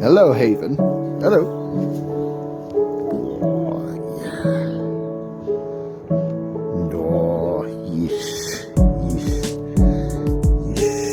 Hello, Haven. Hello. Oh, yes. Yes. Yes.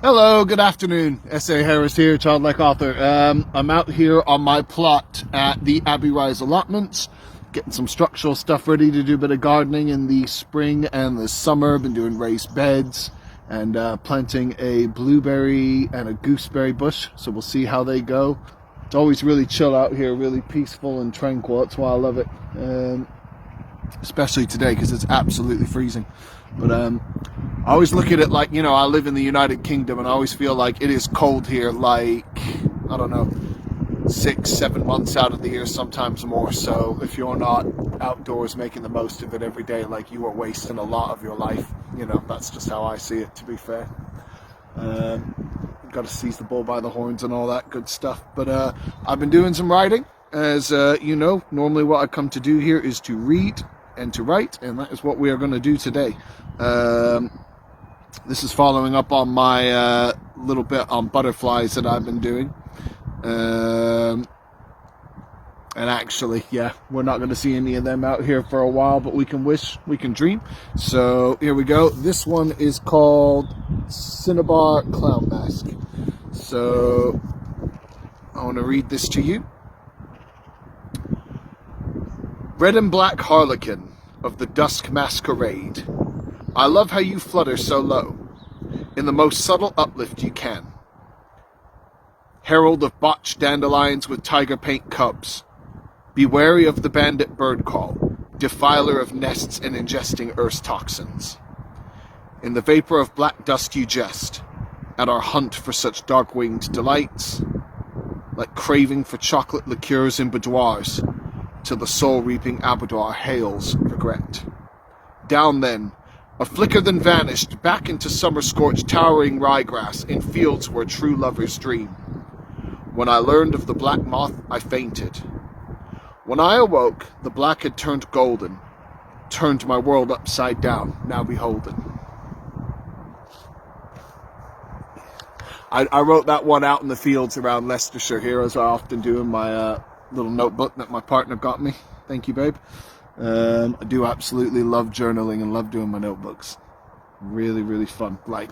Hello, good afternoon. S.A. Harris here, childlike author. I'm out here on my plot at the Abbey Rise Allotments, getting some structural stuff ready to do a bit of gardening in the spring and the summer. Been doing raised beds and planting a blueberry and a gooseberry bush, so we'll see how they go. It's always really chill out here, really peaceful and tranquil. That's why I love it, especially today because it's absolutely freezing. But I always look at it like, you know, I live in the United Kingdom and I always feel like it is cold here, like, I don't know, 6-7 months out of the year, sometimes more. So if you're not outdoors making the most of it every day, like, you are wasting a lot of your life. You know, that's just how I see it, to be fair. Got to seize the bull by the horns and all that good stuff. But I've been doing some writing. As you know, normally what I come to do here is to read and to write, and that is what we are going to do today. This is following up on my little bit on butterflies that I've been doing. And actually, yeah, we're not going to see any of them out here for a while, but we can wish, we can dream. So here we go. This one is called Cinnabar Clown Mask. So I want to read this to you. Red and black harlequin of the dusk masquerade, I love how you flutter so low, in the most subtle uplift you can. Herald of botched dandelions with tiger paint cubs, be wary of the bandit bird call, defiler of nests and ingesting earth's toxins. In the vapor of black dust you jest, at our hunt for such dark-winged delights, like craving for chocolate liqueurs in boudoirs, till the soul-reaping abattoir hails regret. Down then, a flicker then vanished, back into summer-scorched towering ryegrass in fields where true lovers dream. When I learned of the black moth, I fainted. When I awoke, the black had turned golden, turned my world upside down, now beholden. I wrote that one out in the fields around Leicestershire here, as I often do in my little notebook that my partner got me. Thank you, babe. I do absolutely love journaling and love doing my notebooks. Really, really fun. Like,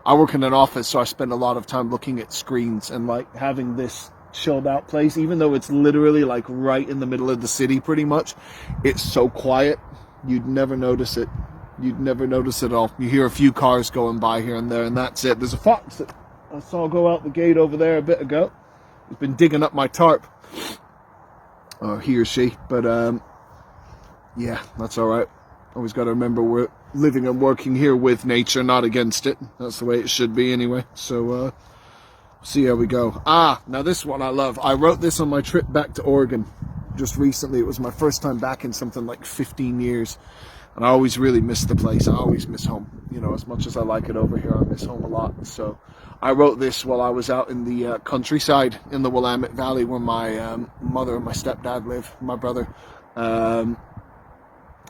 I work in an office, so I spend a lot of time looking at screens, and like having this chilled out place, even though it's literally like right in the middle of the city pretty much, it's so quiet, you'd never notice it. You'd never notice it at all. You hear a few cars going by here and there, and that's it. There's a fox that I saw go out the gate over there a bit ago. He's been digging up my tarp. Or he or she. But, yeah, that's all right. Always got to remember we're living and working here with nature, not against it. That's the way it should be anyway. So, see how we go. Now this one I love. I wrote this on my trip back to Oregon just recently. It was my first time back in something like 15 years. And I always really miss the place. I always miss home. You know, as much as I like it over here, I miss home a lot. So I wrote this while I was out in the countryside in the Willamette Valley where my mother and my stepdad live, my brother.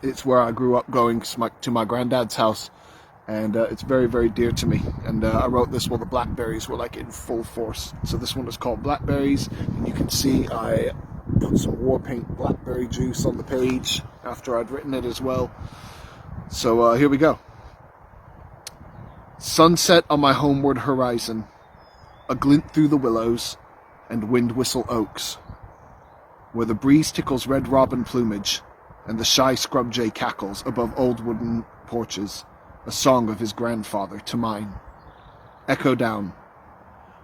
It's where I grew up going to my granddad's house. And it's very, very dear to me. And I wrote this while the blackberries were like in full force. So this one is called Blackberries. And you can see I put some war paint blackberry juice on the page after I'd written it as well. So here we go. Sunset on my homeward horizon, a glint through the willows and wind whistle oaks, where the breeze tickles red robin plumage and the shy scrub jay cackles above old wooden porches, a song of his grandfather to mine. Echo down.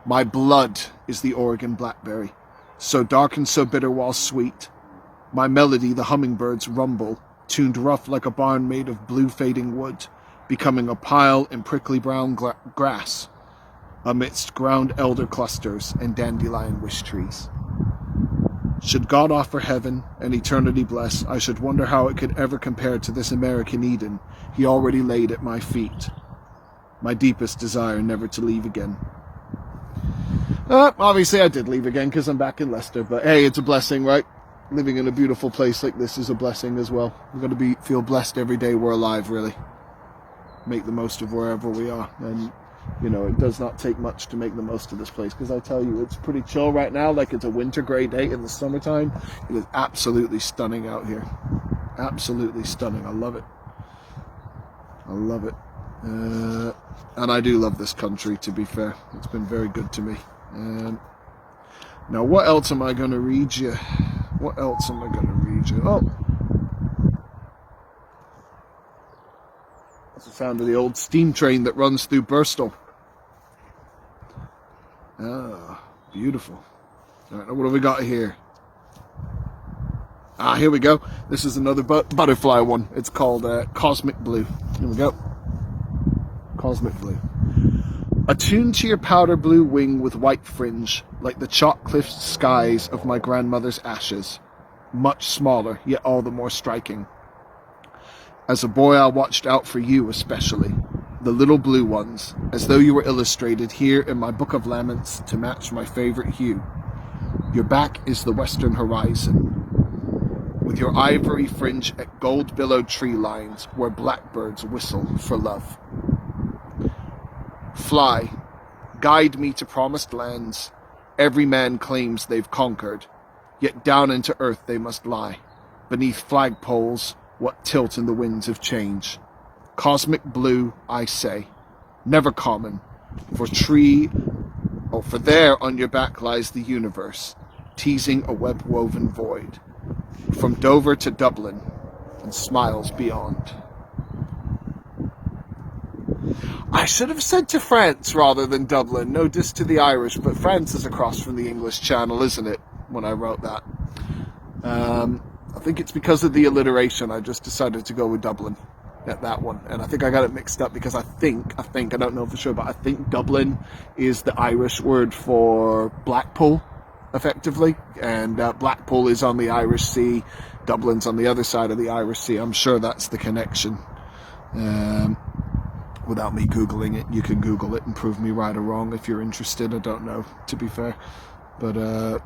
My blood is the Oregon blackberry, so dark and so bitter while sweet. My melody the hummingbirds rumble, tuned rough like a barn made of blue fading wood, becoming a pile in prickly brown grass, amidst ground elder clusters and dandelion wish trees. Should God offer heaven and eternity bless, I should wonder how it could ever compare to this American Eden he already laid at my feet. My deepest desire never to leave again. Obviously I did leave again because I'm back in Leicester, but hey, it's a blessing, right? Living in a beautiful place like this is a blessing as well. We're going to feel blessed every day we're alive, really. Make the most of wherever we are. And, you know, it does not take much to make the most of this place, because I tell you, it's pretty chill right now, like it's a winter gray day in the summertime. It is absolutely stunning out here. Absolutely stunning. I love it. I love it. And I do love this country, to be fair. It's been very good to me. Now, what else am I going to read you? What else am I going to read you? Oh! That's the sound of the old steam train that runs through Birstall. Ah, beautiful. All right, what have we got here? Here we go. This is another butterfly one. It's called Cosmic Blue. Here we go. Cosmic Blue. Attuned to your powder blue wing with white fringe, like the chalk cliffed skies of my grandmother's ashes. Much smaller, yet all the more striking. As a boy, I watched out for you especially, the little blue ones, as though you were illustrated here in my book of laments to match my favorite hue. Your back is the western horizon, with your ivory fringe at gold-billowed tree lines where blackbirds whistle for love. Fly, guide me to promised lands every man claims they've conquered, yet down into earth they must lie, beneath flagpoles what tilt in the winds of change. Cosmic blue, I say, never common, for there on your back lies the universe, teasing a web-woven void, from Dover to Dublin, and smiles beyond. I should have said to France rather than Dublin. No diss to the Irish, but France is across from the English Channel, isn't it, when I wrote that? I think it's because of the alliteration. I just decided to go with Dublin at that one. And I think I got it mixed up because I think, I don't know for sure, but I think Dublin is the Irish word for Blackpool, effectively. And Blackpool is on the Irish Sea. Dublin's on the other side of the Irish Sea. I'm sure that's the connection. Without me Googling it, you can Google it and prove me right or wrong if you're interested. I don't know, to be fair. But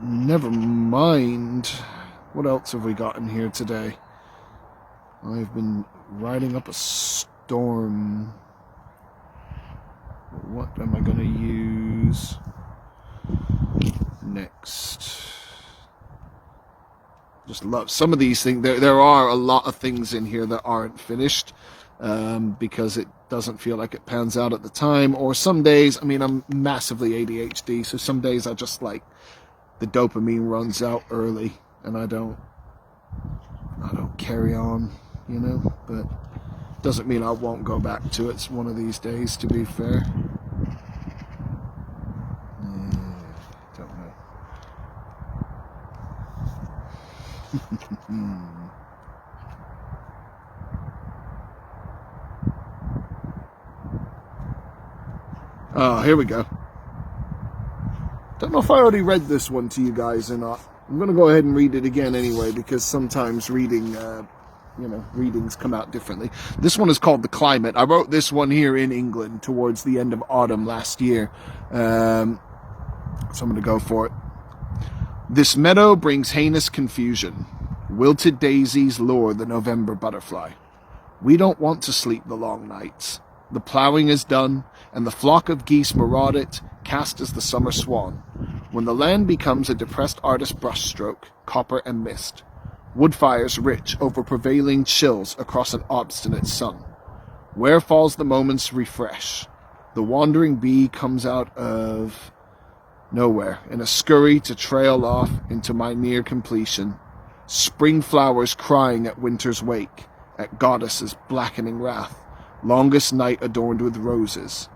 never mind. What else have we got in here today? I've been riding up a storm. What am I going to use next? Just love some of these things. There are a lot of things in here that aren't finished. Because it doesn't feel like it pans out at the time, or some days, I mean, I'm massively ADHD, so some days I just like, the dopamine runs out early, and I don't carry on, you know, but doesn't mean I won't go back to it one of these days, to be fair. Don't know. Oh, here we go. Don't know if I already read this one to you guys or not. I'm going to go ahead and read it again anyway, because sometimes readings come out differently. This one is called The Climate. I wrote this one here in England towards the end of autumn last year. So I'm going to go for it. This meadow brings heinous confusion. Wilted daisies lure the November butterfly. We don't want to sleep the long nights. The ploughing is done, and the flock of geese maraud it, cast as the summer swan. When the land becomes a depressed artist's brushstroke, copper and mist. Wood fires rich over prevailing chills across an obstinate sun. Where falls the moment's refresh? The wandering bee comes out of nowhere in a scurry to trail off into my near completion. Spring flowers crying at winter's wake, at goddesses' blackening wrath. Longest night adorned with roses,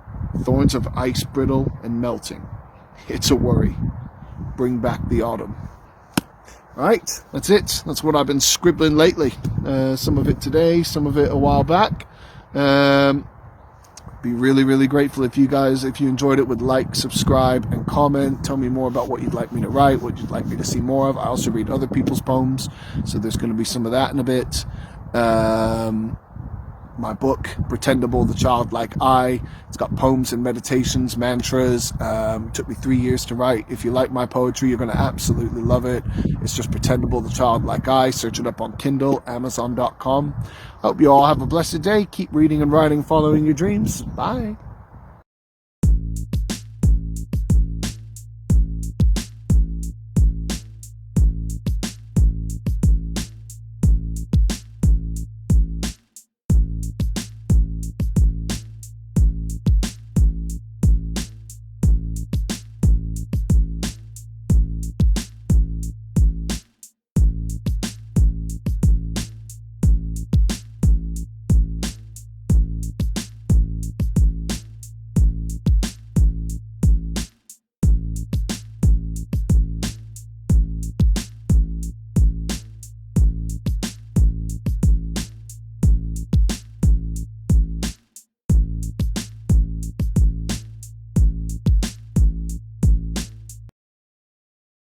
thorns of ice brittle and melting. It's a worry. Bring back the autumn. Right, that's it. That's what I've been scribbling lately. Some of it today, some of it a while back. Be really, really grateful if you enjoyed it, would like, subscribe, and comment. Tell me more about what you'd like me to write, what you'd like me to see more of. I also read other people's poems, so there's going to be some of that in a bit. My book, Pretendable, The Childlike Eye. It's got poems and meditations, mantras. It took me 3 years to write. If you like my poetry, you're going to absolutely love it. It's just Pretendable, The Childlike Eye. Search it up on Kindle, Amazon.com. Hope you all have a blessed day. Keep reading and writing, following your dreams. Bye.